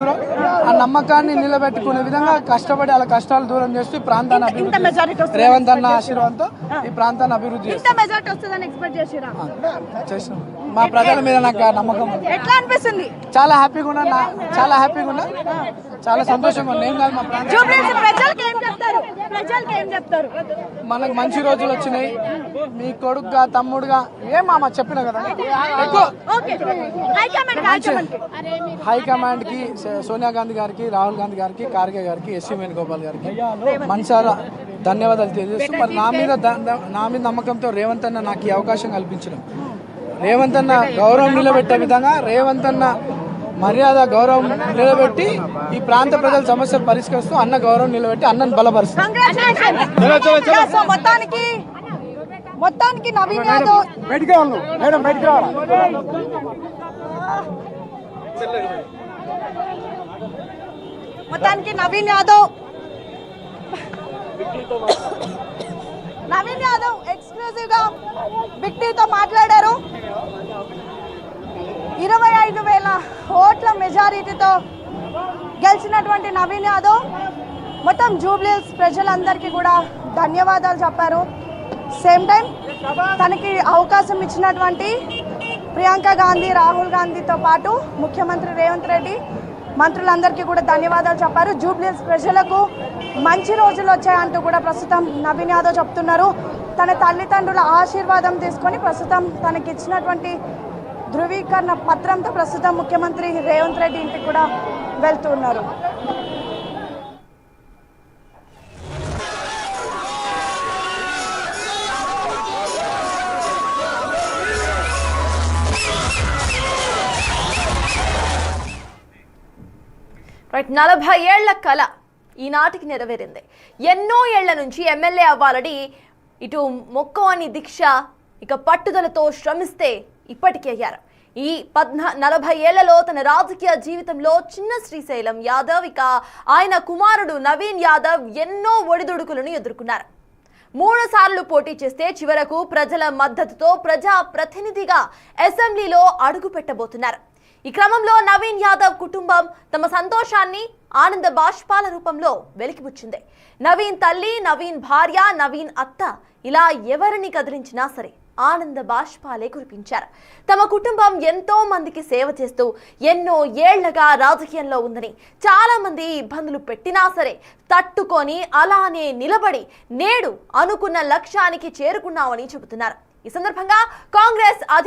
ఆ నమ్మకాన్ని నిలబెట్టుకునే విధంగా కష్టపడి అలా కష్టాలు దూరం చేస్తూ ఈ ప్రాంతాన్ని అభివృద్ధి రేవంత్ అన్న ఆశీర్వాదంతో ఈ ప్రాంతాన్ని అభివృద్ధి చేసినాం. మా ప్రజల మీద నాకు నమ్మకం ఉంది. ఎట్లా అనిపిస్తుంది? చాలా హ్యాపీగా ఉన్నా, చాలా సంతోషంగా ఉంది. ఏం కాదు మా మనకు మంచి రోజులు వచ్చినాయి. మీ కొడుకుగా తమ్ముడుగా ఏం మామ చెప్పిన కదా ఎక్కువ హైకమాండ్ కి సోనియా గాంధీ గారికి, రాహుల్ గాంధీ గారికి, ఖార్గే గారికి, ఎస్సీ వేణుగోపాల్ గారికి మనసారా ధన్యవాదాలు తెలియజేస్తూ మరి నా మీద నమ్మకంతో రేవంత్ అన్న నాకు ఈ అవకాశం కల్పించడం, రేవంత్ అన్న గౌరవం నిలబెట్టే విధంగా రేవంత్ అన్న మర్యాద గౌరవం నిలబెట్టి ఈ ప్రాంత ప్రజల సమస్యలు పరిష్కరిస్తూ అన్న గౌరవం నిలబెట్టి అన్నను బలపరుస్తాం. మొత్తానికి నవీన్ యాదవ్ ఎక్స్క్లూజివ్ గా బిగ్ టీతో మాట్లాడారు. 25,000 ఓట్ల మెజారిటీతో గెలిచినటువంటి నవీన్ యాదవ్ మొత్తం జూబ్లీహిల్స్ ప్రజలందరికీ కూడా ధన్యవాదాలు చెప్పారు. సేమ్ టైం తనకి అవకాశం ఇచ్చినటువంటి ప్రియాంక గాంధీ, రాహుల్ గాంధీతో పాటు ముఖ్యమంత్రి రేవంత్ రెడ్డి, మంత్రులందరికీ కూడా ధన్యవాదాలు చెప్పారు. జూబ్లీహిల్స్ ప్రజలకు మంచి రోజులు వచ్చాయంటూ కూడా ప్రస్తుతం నవీన్ యాదవ్ చెప్తున్నారు. తన తల్లిదండ్రుల ఆశీర్వాదం తీసుకొని ప్రస్తుతం తనకి ఇచ్చినటువంటి ధృవీకరణ పత్రంతో ప్రస్తుతం ముఖ్యమంత్రి రేవంత్ రెడ్డి ఇంటికి కూడా వెళ్తున్నారు. రైట్, 40 ఏళ్ల కళ ఈనాటికి నెరవేరింది. ఎన్నో ఏళ్ల నుంచి ఎమ్మెల్యే అవ్వాలని ఇటు మొక్కవని దీక్ష, ఇక పట్టుదలతో శ్రమిస్తే ఇప్పటికీ అయ్యారు. ఈ 40 ఏళ్లలో తన రాజకీయ జీవితంలో చిన్న శ్రీశైలం యాదవ్, ఇక ఆయన కుమారుడు నవీన్ యాదవ్ ఎన్నో ఒడిదుడుకులను ఎదుర్కొన్నారు. 3 సార్లు పోటీ చేస్తే చివరకు ప్రజల మద్దతుతో ప్రజా ప్రతినిధిగా అసెంబ్లీలో అడుగు పెట్టబోతున్నారు. ఈ క్రమంలో నవీన్ యాదవ్ కుటుంబం తమ సంతోషాన్ని ఆనంద బాష్పాల రూపంలో వెలికిపుచ్చింది. నవీన్ తల్లి, నవీన్ భార్య, నవీన్ అత్త ఇలా ఎవరిని కదిలించినా సరే ఆనంద బాష్పాలే కురిపించారు. తమ కుటుంబం ఎంతో మందికి సేవ చేస్తూ ఎన్నో ఏళ్లగా రాజకీయంలో ఉందని, చాలా మంది ఇబ్బందులు పెట్టినా సరే తట్టుకొని అలానే నిలబడి నేడు అనుకున్న లక్ష్యానికి చేరుకున్నామని చెబుతున్నారు. ఈ సందర్భంగా కాంగ్రెస్ అధినేత